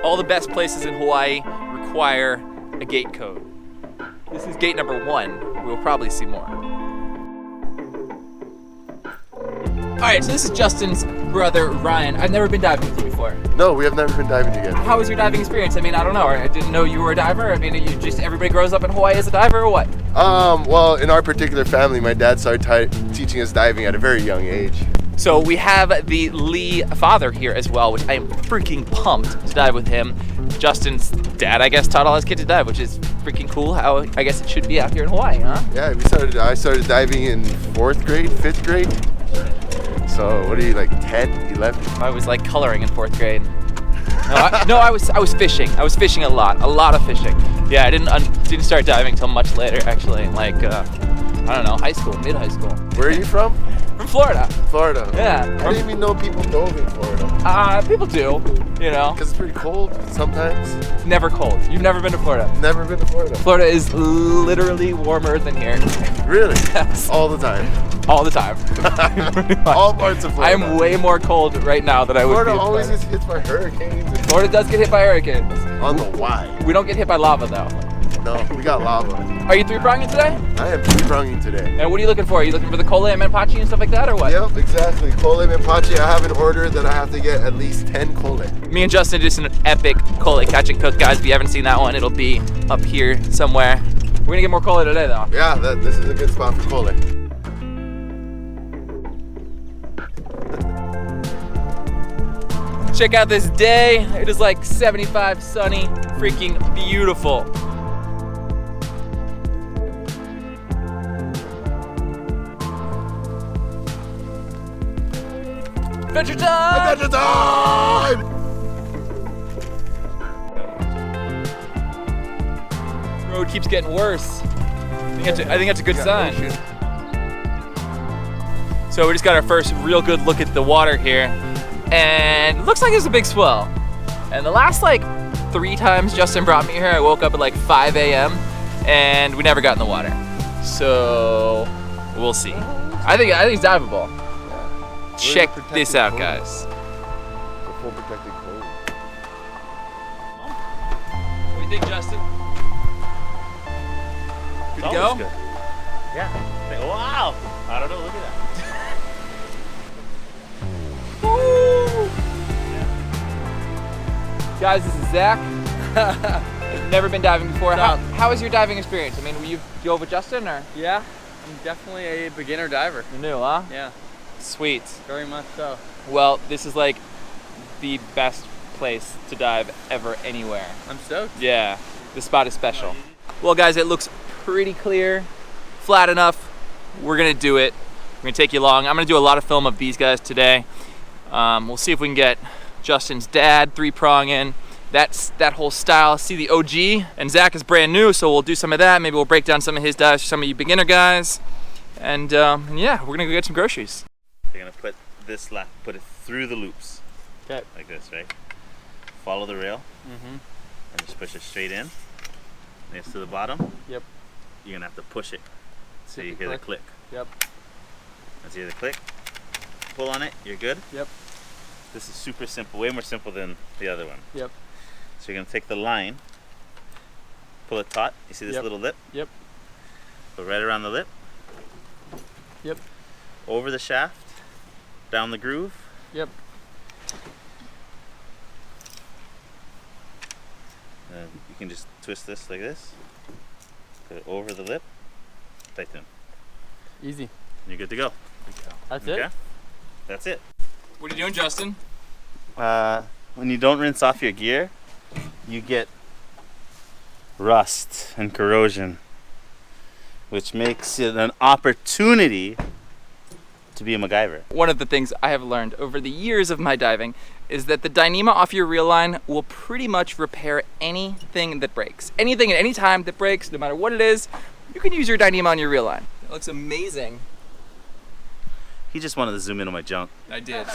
All the best places in Hawaii require a gate code. This is gate number 1. We'll probably see more. All right, so this is Justin's brother, Ryan. I've never been diving with you before. No, we have never been diving together. How was your diving experience? I mean, I don't know. I didn't know you were a diver. I mean, everybody grows up in Hawaii as a diver or what? Well, in our particular family, my dad started teaching us diving at a very young age. So we have the Lee father here as well, which I am freaking pumped to dive with him. Justin's dad, I guess, taught all his kids to dive, which is freaking cool. How I guess it should be out here in Hawaii, huh? Yeah, I started diving in 4th grade, 5th grade. So what are you, like 10, 11? I was like coloring in 4th grade. I was fishing. I was fishing a lot of fishing. Yeah, I didn't start diving until much later, actually. Like I don't know, high school, mid-high school. Where are you from? From Florida. Florida. Yeah. I didn't even know people dove in Florida. People do, you know. Because it's pretty cold sometimes. It's never cold. You've never been to Florida? Never been to Florida. Florida is literally warmer than here. Really? Yes. All the time. All the time. All parts of Florida. I'm way more cold right now than I would be. Florida always gets hit by hurricanes. Florida does get hit by hurricanes. I don't know why. We don't get hit by lava though. No, we got lava. Are you 3-pronging today? I am 3-pronging today. And what are you looking for? Are you looking for the kole and manpachi and stuff like that, or what? Yep, exactly. Kole manpachi. I have an order that I have to get at least 10 kole. Me and Justin did an epic kole catch and cook, guys. If you haven't seen that one, it'll be up here somewhere. We're gonna get more kole today, though. Yeah, this is a good spot for kole. Check out this day. It is like 75, sunny, freaking beautiful. Adventure time! Adventure time! Road keeps getting worse. I think that's a good sign. So we just got our first real good look at the water here, and it looks like there's a big swell. And the last like 3 times Justin brought me here, I woke up at like 5 a.m. and we never got in the water. So we'll see. I think it's diveable. Check this out, guys. The full protected clothes. What do you think, Justin? Good to go? Good. Yeah. Wow. I don't know. Look at that. Guys, this is Zach. Never been diving before. How was your diving experience? I mean, were you dove with Justin or? Yeah, I'm definitely a beginner diver. You're new, huh? Yeah. Sweet. Very much so. Well, this is like the best place to dive ever anywhere. I'm stoked. Yeah, this spot is special. Well, guys, it looks pretty clear, flat enough. We're gonna do it. We're gonna take you along. I'm gonna do a lot of film of these guys today. We'll see if we can get Justin's dad 3-prong in. That's that whole style. See the OG, and Zach is brand new, so we'll do some of that. Maybe we'll break down some of his dives for some of you beginner guys. And yeah, we're gonna go get some groceries. You're gonna put it through the loops. Okay. Like this, right? Follow the rail. Mm-hmm. And just push it straight in. Next to the bottom. Yep. You're gonna have to push it. So you Hit hear the the click. Yep. Let's hear the click. Pull on it, you're good. Yep. This is super simple, way more simple than the other one. Yep. So you're gonna take the line, pull it taut. You see this Yep. little lip? Yep. Go right around the lip. Yep. Over the shaft, down the groove. Yep. And you can just twist this like this. Put it over the lip. Tighten. Easy. And you're good to go. That's Okay? it? That's it. What are you doing, Justin? When you don't rinse off your gear, you get rust and corrosion, which makes it an opportunity to be a MacGyver. One of the things I have learned over the years of my diving is that the Dyneema off your reel line will pretty much repair anything that breaks. Anything at any time that breaks, no matter what it is, you can use your Dyneema on your reel line. It looks amazing. He just wanted to zoom in on my junk. I did.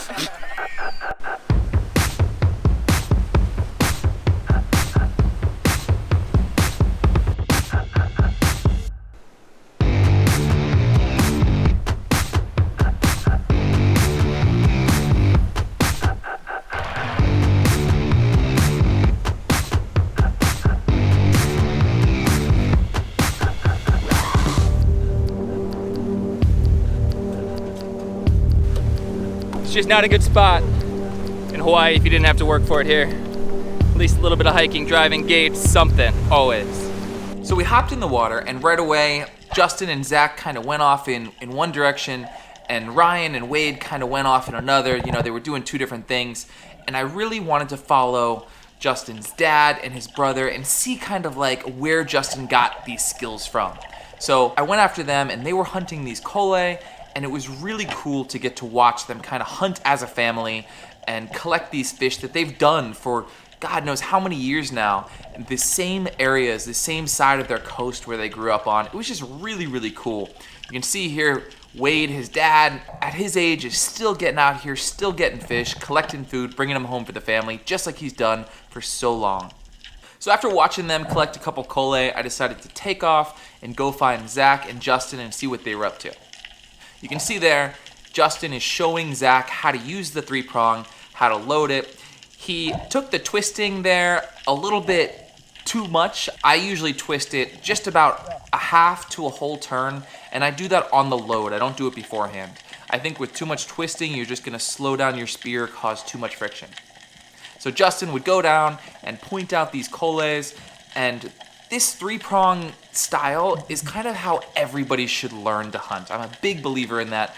just not a good spot in Hawaii if you didn't have to work for it here. At least a little bit of hiking, driving, gates, something, always. So we hopped in the water, and right away, Justin and Zach kind of went off in one direction, and Ryan and Wade kind of went off in another. You know, they were doing two different things, and I really wanted to follow Justin's dad and his brother and see kind of like where Justin got these skills from. So I went after them, and they were hunting these kole, and it was really cool to get to watch them kind of hunt as a family and collect these fish that they've done for God knows how many years now, the same areas, the same side of their coast where they grew up on. It was just really, really cool. You can see here, Wade, his dad, at his age, is still getting out here, still getting fish, collecting food, bringing them home for the family, just like he's done for so long. So after watching them collect a couple kole, I decided to take off and go find Zach and Justin and see what they were up to. You can see there, Justin is showing Zach how to use the 3-prong, how to load it. He took the twisting there a little bit too much. I usually twist it just about a half to a whole turn, and I do that on the load. I don't do it beforehand. I think with too much twisting, you're just gonna slow down your spear, cause too much friction. So Justin would go down and point out these koles, and this 3-prong style is kind of how everybody should learn to hunt. I'm a big believer in that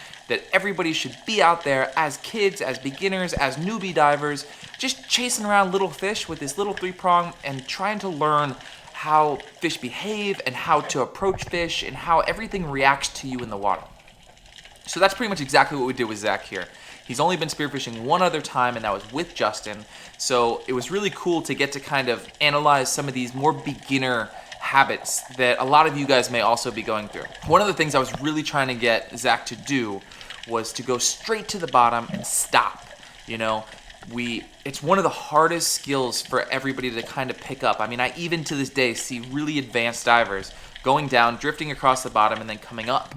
everybody should be out there as kids, as beginners, as newbie divers, just chasing around little fish with this little 3-prong and trying to learn how fish behave and how to approach fish and how everything reacts to you in the water. So that's pretty much exactly what we did with Zach here. He's only been spearfishing one other time, and that was with Justin. So it was really cool to get to kind of analyze some of these more beginner habits that a lot of you guys may also be going through. One of the things I was really trying to get Zach to do was to go straight to the bottom and stop. You know, it's one of the hardest skills for everybody to kind of pick up. I mean, I even to this day see really advanced divers going down, drifting across the bottom, and then coming up.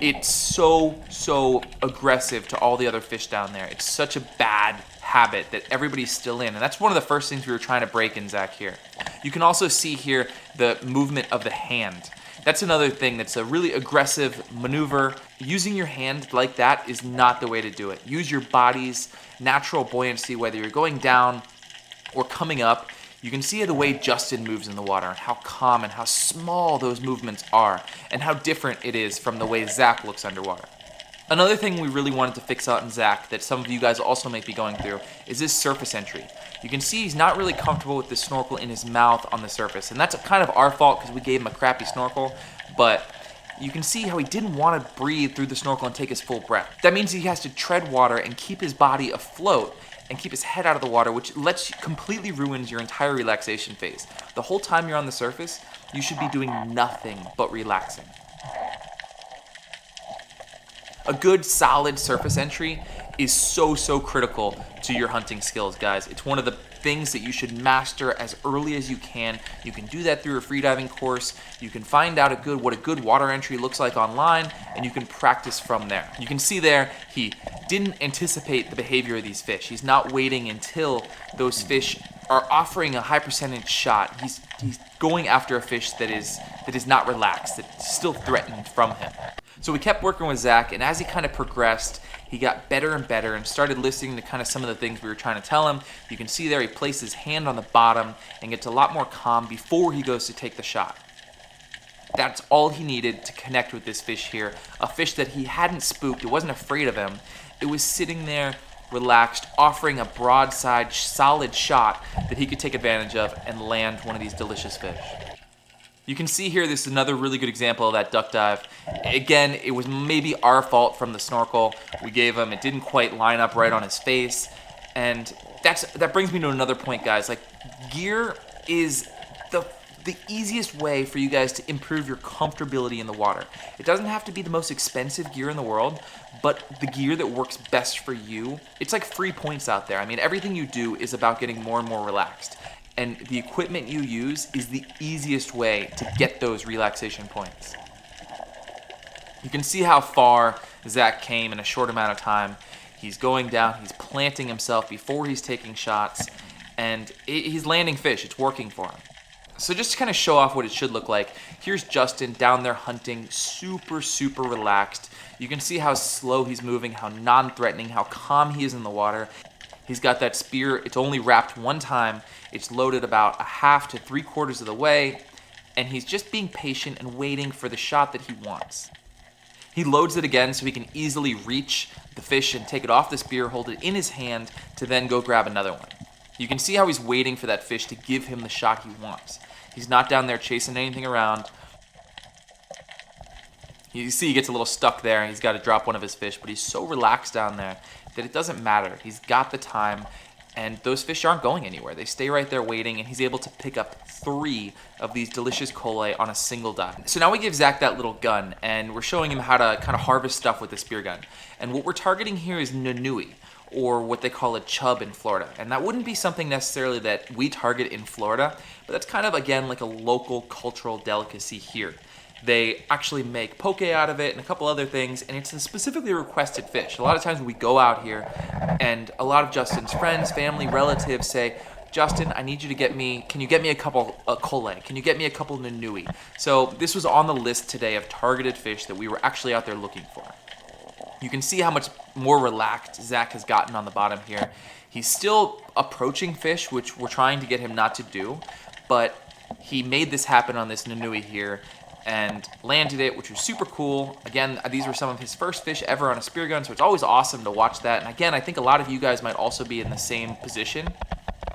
It's so aggressive to all the other fish down there. It's such a bad habit that everybody's still in, and that's one of the first things we were trying to break in Zach here. You can also see here the movement of the hand. That's another thing that's a really aggressive maneuver. Using your hand like that is not the way to do it. Use your body's natural buoyancy, whether you're going down or coming up. You can see the way Justin moves in the water, and how calm and how small those movements are, and how different it is from the way Zach looks underwater. Another thing we really wanted to fix out in Zach that some of you guys also might be going through is his surface entry. You can see he's not really comfortable with the snorkel in his mouth on the surface, and that's kind of our fault because we gave him a crappy snorkel, but you can see how he didn't want to breathe through the snorkel and take his full breath. That means he has to tread water and keep his body afloat and keep his head out of the water, which completely ruins your entire relaxation phase. The whole time you're on the surface, you should be doing nothing but relaxing. A good, solid surface entry is so critical to your hunting skills, guys. It's one of the things that you should master as early as you can. You can do that through a freediving course. You can find out what a good water entry looks like online, and you can practice from there. You can see there, he didn't anticipate the behavior of these fish. He's not waiting until those fish are offering a high percentage shot. He's going after a fish that is not relaxed, that's still threatened from him. So we kept working with Zach, and as he kind of progressed, he got better and better and started listening to kind of some of the things we were trying to tell him. You can see there he placed his hand on the bottom and gets a lot more calm before he goes to take the shot. That's all he needed to connect with this fish here, a fish that he hadn't spooked. It wasn't afraid of him. It was sitting there relaxed, offering a broadside, solid shot that he could take advantage of and land one of these delicious fish. You can see here, this is another really good example of that duck dive. Again, it was maybe our fault from the snorkel we gave him. It didn't quite line up right on his face. And that brings me to another point, guys. Like, gear is the easiest way for you guys to improve your comfortability in the water. It doesn't have to be the most expensive gear in the world, but the gear that works best for you. It's like free points out there. I mean, everything you do is about getting more and more relaxed. And the equipment you use is the easiest way to get those relaxation points. You can see how far Zach came in a short amount of time. He's going down, he's planting himself before he's taking shots, and he's landing fish. It's working for him. So just to kind of show off what it should look like, here's Justin down there hunting, super relaxed. You can see how slow he's moving, how non-threatening, how calm he is in the water. He's got that spear, it's only wrapped one time, it's loaded about a half to 3/4 of the way, and he's just being patient and waiting for the shot that he wants. He loads it again so he can easily reach the fish and take it off the spear, hold it in his hand to then go grab another one. You can see how he's waiting for that fish to give him the shot he wants. He's not down there chasing anything around. You see he gets a little stuck there. He's got to drop one of his fish, but he's so relaxed down there that it doesn't matter. He's got the time, and those fish aren't going anywhere. They stay right there waiting, and he's able to pick up 3 of these delicious collei on a single dive. So now we give Zach that little gun, and we're showing him how to kind of harvest stuff with the spear gun. And what we're targeting here is nanui, or what they call a chub in Florida. And that wouldn't be something necessarily that we target in Florida, but that's kind of, again, like a local cultural delicacy here. They actually make poke out of it and a couple other things, and it's a specifically requested fish. A lot of times when we go out here, and a lot of Justin's friends, family, relatives say, Justin, I need you to get me, can you get me a couple collei? Can you get me a couple nanui? So this was on the list today of targeted fish that we were actually out there looking for. You can see how much more relaxed Zach has gotten on the bottom here. He's still approaching fish, which we're trying to get him not to do, but he made this happen on this nanui here and landed it, which was super cool. Again, these were some of his first fish ever on a spear gun, so it's always awesome to watch that. And again, I think a lot of you guys might also be in the same position.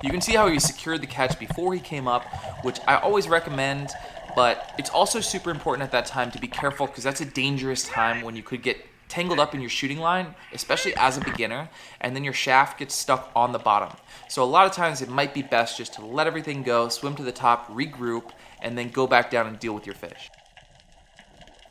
You can see how he secured the catch before he came up, which I always recommend, but it's also super important at that time to be careful because that's a dangerous time when you could get tangled up in your shooting line, especially as a beginner, and then your shaft gets stuck on the bottom. So a lot of times it might be best just to let everything go, swim to the top, regroup, and then go back down and deal with your fish.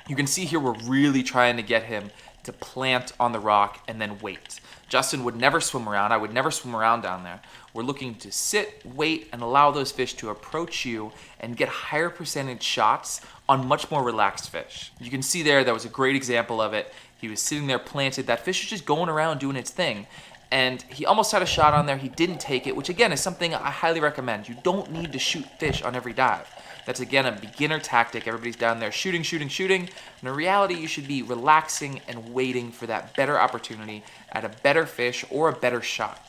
You can see here we're really trying to get him to plant on the rock and then wait. Justin would never swim around. I would never swim around down there. We're looking to sit, wait, and allow those fish to approach you and get higher percentage shots on much more relaxed fish. You can see there, that was a great example of it. He was sitting there planted. That fish was just going around doing its thing. And he almost had a shot on there. He didn't take it, which again is something I highly recommend. You don't need to shoot fish on every dive. That's again a beginner tactic. Everybody's down there shooting. And in reality, you should be relaxing and waiting for that better opportunity at a better fish or a better shot.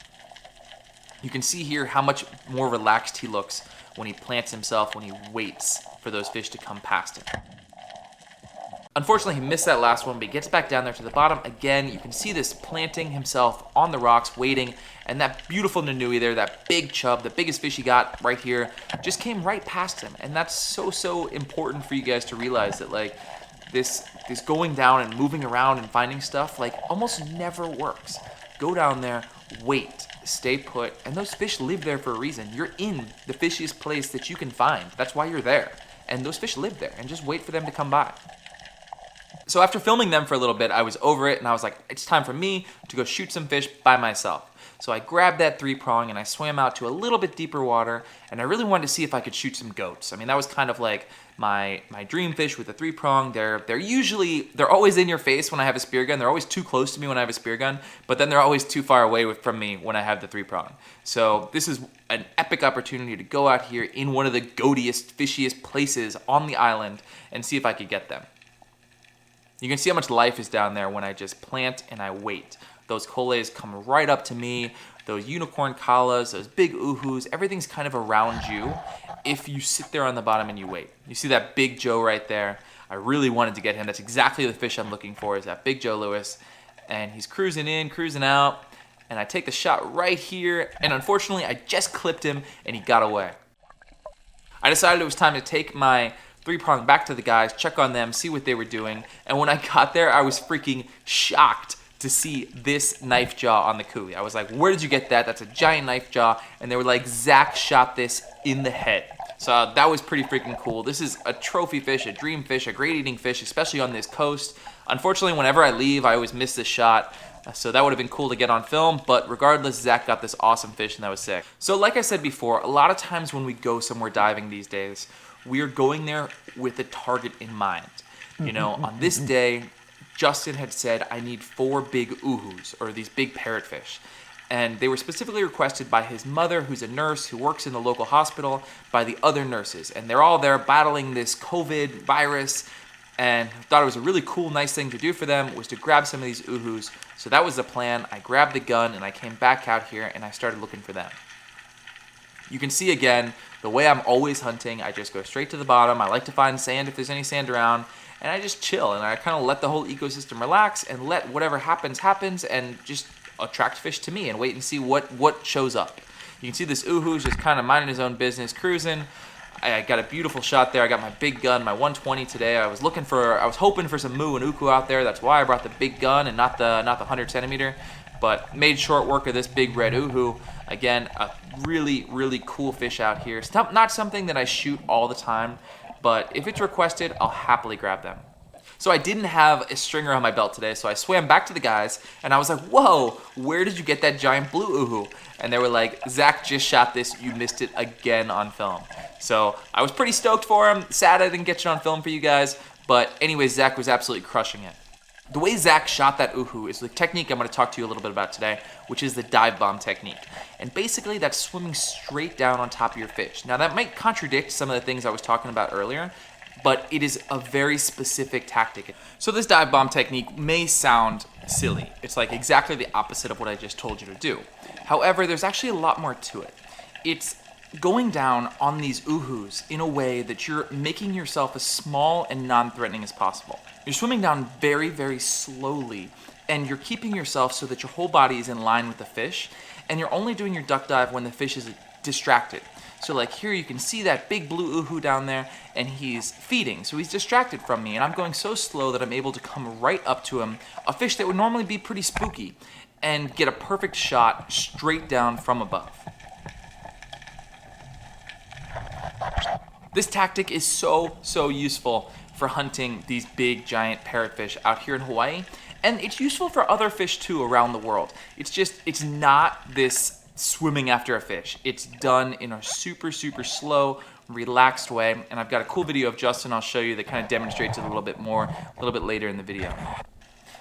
You can see here how much more relaxed he looks when he plants himself, when he waits for those fish to come past him. Unfortunately, he missed that last one, but he gets back down there to the bottom. Again, you can see this planting himself on the rocks, waiting, and that beautiful nanui there, that big chub, the biggest fish he got right here, just came right past him. And that's so important for you guys to realize that, like, this going down and moving around and finding stuff, like, almost never works. Go down there, wait, stay put, and those fish live there for a reason. You're in the fishiest place that you can find. That's why you're there. And those fish live there, and just wait for them to come by. So after filming them for a little bit, I was over it, and I was like, it's time for me to go shoot some fish by myself. So I grabbed that 3-prong and I swam out to a little bit deeper water, and I really wanted to see if I could shoot some goats. I mean, that was kind of like my dream fish with the 3-prong. They're always in your face when I have a spear gun. They're always too close to me when I have a spear gun, but then they're always too far away from me when I have the 3-prong. So this is an epic opportunity to go out here in one of the goatiest, fishiest places on the island and see if I could get them. You can see how much life is down there when I just plant and I wait. Those colleis come right up to me, those unicorn kalas, those big uhus, everything's kind of around you if you sit there on the bottom and you wait. You see that big Joe right there? I really wanted to get him. That's exactly the fish I'm looking for, is that big Joe Lewis. And he's cruising in, cruising out, and I take the shot right here, and unfortunately I just clipped him and he got away. I decided it was time to take my 3-prong back to the guys, check on them, see what they were doing, and when I got there, I was freaking shocked to see this knife jaw on the coulis. I was like, where did you get that? That's a giant knife jaw, and they were like, Zach shot this in the head. So that was pretty freaking cool. This is a trophy fish, a dream fish, a great eating fish, especially on this coast. Unfortunately, whenever I leave, I always miss this shot. So that would have been cool to get on film, but regardless, Zach got this awesome fish, and that was sick. So like I said before, a lot of times when we go somewhere diving these days, we are going there with a target in mind. You know, on this day, Justin had said, I need 4 big uhus, or these big parrotfish. And they were specifically requested by his mother, who's a nurse who works in the local hospital, by the other nurses. And they're all there battling this COVID virus, and thought it was a really cool, nice thing to do for them was to grab some of these uhus. So that was the plan. I grabbed the gun and I came back out here and I started looking for them. You can see again, the way I'm always hunting, I just go straight to the bottom. I like to find sand if there's any sand around, and I just chill and I kind of let the whole ecosystem relax and let whatever happens, and just attract fish to me and wait and see what shows up. You can see this uhu's just kind of minding his own business, cruising. I got a beautiful shot there. I got my big gun, my 120 today. I was hoping for some moo and uku out there. That's why I brought the big gun and not the 100 centimeter, but made short work of this big red uhu. Again, a really, really cool fish out here. It's not something that I shoot all the time, but if it's requested, I'll happily grab them. So I didn't have a stringer on my belt today, so I swam back to the guys, and I was like, whoa, where did you get that giant blue uhu? And they were like, Zach just shot this, you missed it again on film. So I was pretty stoked for him, sad I didn't get it on film for you guys, but anyways, Zach was absolutely crushing it. The way Zach shot that uhu is the technique I'm going to talk to you a little bit about today, which is the dive bomb technique. And basically that's swimming straight down on top of your fish. Now that might contradict some of the things I was talking about earlier, but it is a very specific tactic. So this dive bomb technique may sound silly. It's like exactly the opposite of what I just told you to do. However, there's actually a lot more to it. It's going down on these uhus in a way that you're making yourself as small and non-threatening as possible. You're swimming down very, very slowly, and you're keeping yourself so that your whole body is in line with the fish, and you're only doing your duck dive when the fish is distracted. So like here you can see that big blue uhu down there, and he's feeding, so he's distracted from me, and I'm going so slow that I'm able to come right up to him, a fish that would normally be pretty spooky, and get a perfect shot straight down from above. This tactic is so useful for hunting these big giant parrotfish out here in Hawaii, and it's useful for other fish too around the world. It's not this swimming after a fish. It's done in a super slow, relaxed way, and I've got a cool video of Justin I'll show you that kind of demonstrates it a little bit more a little bit later in the video.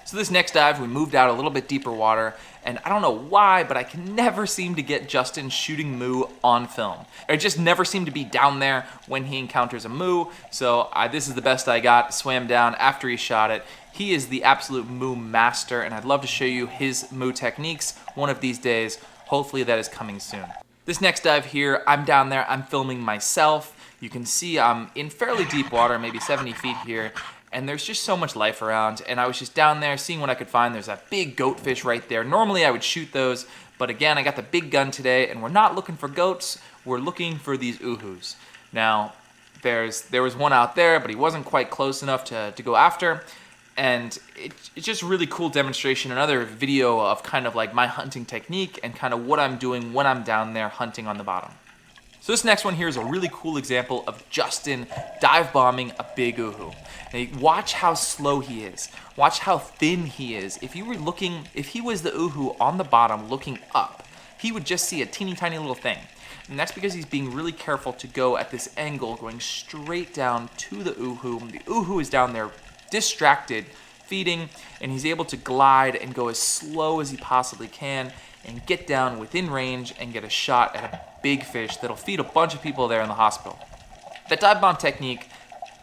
So this next dive, we moved out a little bit deeper water, and I don't know why, but I can never seem to get Justin shooting moo on film. I just never seem to be down there when he encounters a moo, so this is the best I got. Swam down after he shot it. He is the absolute moo master, and I'd love to show you his moo techniques one of these days. Hopefully that is coming soon. This next dive here, I'm down there, I'm filming myself. You can see I'm in fairly deep water, maybe 70 feet here, and there's just so much life around, and I was just down there seeing what I could find. There's that big goatfish right there. Normally I would shoot those, but again, I got the big gun today, and we're not looking for goats, we're looking for these uhus. Now, there was one out there, but he wasn't quite close enough to go after, and it's just a really cool demonstration, another video of kind of like my hunting technique and kind of what I'm doing when I'm down there hunting on the bottom. So this next one here is a really cool example of Justin dive bombing a big uhu. Now watch how slow he is. Watch how thin he is. If he was the uhu on the bottom looking up, he would just see a teeny tiny little thing. And that's because he's being really careful to go at this angle, going straight down to the uhu. The uhu is down there distracted, feeding, and he's able to glide and go as slow as he possibly can and get down within range and get a shot at a big fish that'll feed a bunch of people there in the hospital. That dive bomb technique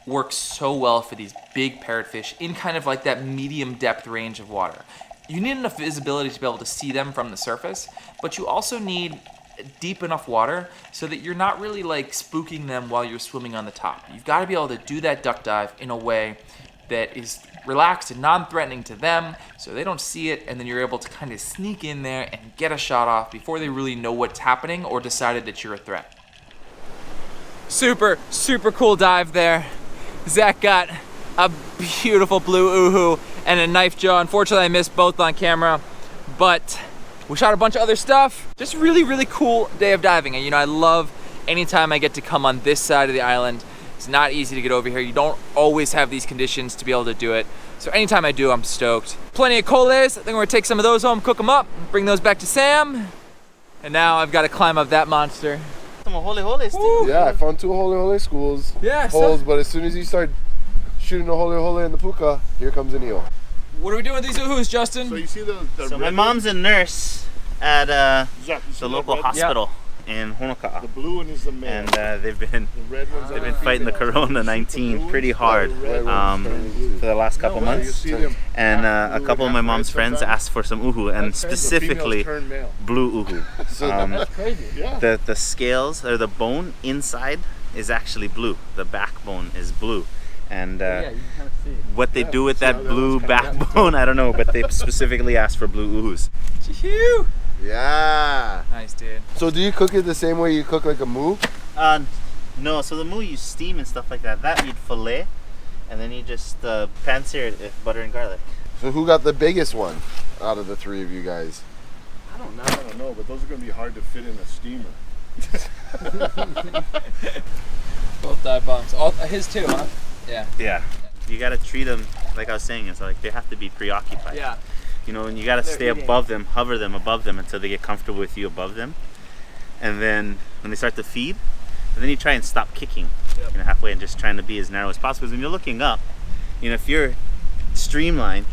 works so well for these big parrotfish in kind of like that medium depth range of water. You need enough visibility to be able to see them from the surface, but you also need deep enough water so that you're not really like spooking them while you're swimming on the top. You've got to be able to do that duck dive in a way that is relaxed and non-threatening to them so they don't see it, and then you're able to kind of sneak in there and get a shot off before they really know what's happening or decided that you're a threat. Super cool dive there. Zach got a beautiful blue uhu and a knife jaw. Unfortunately I missed both on camera, but we shot a bunch of other stuff. Just really cool day of diving, and I love anytime I get to come on this side of the island. It's not easy to get over here. You don't always have these conditions to be able to do it. So anytime I do, I'm stoked. Plenty of coles. I think we're gonna take some of those home, cook them up, bring those back to Sam. And now I've got to climb up that monster. Some holy too. Yeah, I found 2 holy schools. Yeah, holes, but as soon as you start shooting the holy in the puka, here comes an eel. What are we doing with these uhus, Justin? So you see So my mom's a nurse at Zach, you see the that local red- hospital in Honoka'a. The blue one is the male. And they've been the red one's fighting the Corona-19 pretty hard for the last couple You months. see them. And a couple of my mom's friends asked for some uhu, and specifically Turn male. blue uhu. That's crazy. Yeah. The scales or the bone inside is actually blue. The backbone is blue. And Yeah, you can kind of see. what they do with that so that blue one's kinda backbone, I don't know, but they specifically asked for blue uhus. Chee-hoo. Yeah. Nice, dude. So do you cook it the same way you cook like a moo? No, so the moo you steam and stuff like that. That you'd fillet, and then you just pan-sear it with butter and garlic. So who got the biggest one out of the three of you guys? I don't know, but those are going to be hard to fit in a steamer. Both dive bombs. All his too, huh? Yeah. Yeah. You gotta treat them like I was saying. It's like they have to be preoccupied. Yeah. You know, and you gotta stay above them, hover them above them until they get comfortable with you above them. And then when they start to feed, then you try and stop kicking, you know, halfway and just trying to be as narrow as possible. Because when you're looking up, you know, if you're streamlined,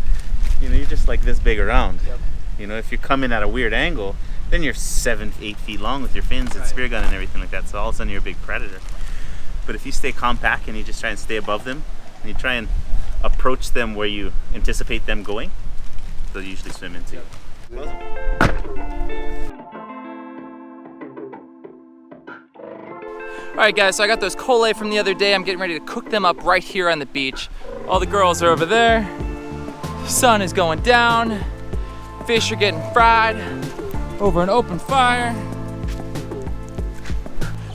you know, you're just like this big around. Yep. You know, if you're coming at a weird angle, then you're 7 to 8 feet long with your fins and spear gun and everything like that. So all of a sudden you're a big predator. But if you stay compact and you just try and stay above them, and you try and approach them where you anticipate them going, they'll usually swim into you. All right, guys, so I got those kole from the other day. I'm getting ready to cook them up right here on the beach. All the girls are over there. Sun is going down. Fish are getting fried over an open fire.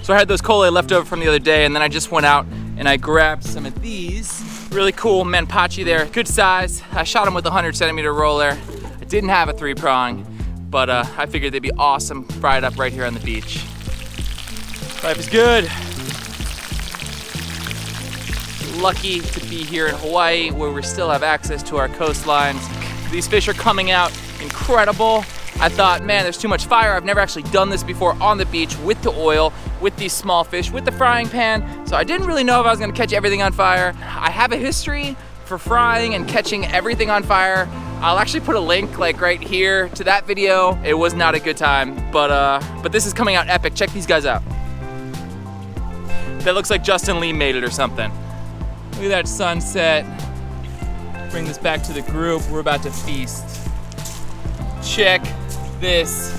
So I had those kole left over from the other day, and then I just went out and I grabbed some of these. Really cool menpachi there, good size. I shot them with a 100-centimeter roller. I didn't have a 3-prong, but I figured they'd be awesome fried up right here on the beach. Life is good. Lucky to be here in Hawaii where we still have access to our coastlines. These fish are coming out incredible. I thought, man, there's too much fire. I've never actually done this before on the beach with the oil, with these small fish, with the frying pan. So I didn't really know if I was gonna catch everything on fire. I have a history for frying and catching everything on fire. I'll actually put a link like right here to that video. It was not a good time, but this is coming out epic. Check these guys out. That looks like Justin Lee made it or something. Look at that sunset. Bring this back to the group. We're about to feast. Check this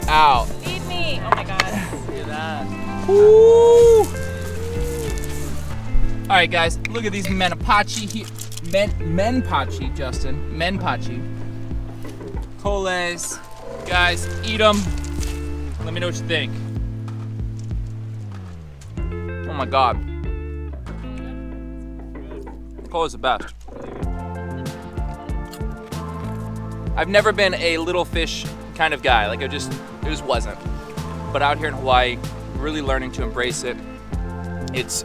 out. Feed me. Oh my god. Look at that. Woo! All right, guys, look at these menapachi here. Menpachi, Justin. Menpachi. Coles. Guys, eat them. Let me know what you think. Oh my god. Cole's the best. I've never been a little fish kind of guy. Like it just wasn't. But out here in Hawaii, really learning to embrace it. It's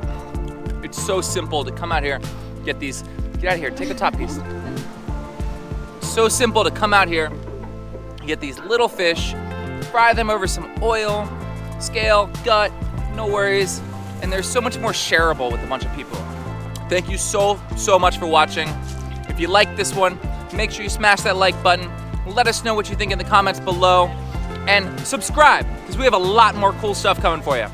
so simple to come out here, get out of here, take the top piece. So simple to come out here, get these little fish, fry them over some oil, scale, gut, no worries. And they're so much more shareable with a bunch of people. Thank you so much for watching. If you like this one, make sure you smash that like button. Let us know what you think in the comments below. And subscribe, because we have a lot more cool stuff coming for you.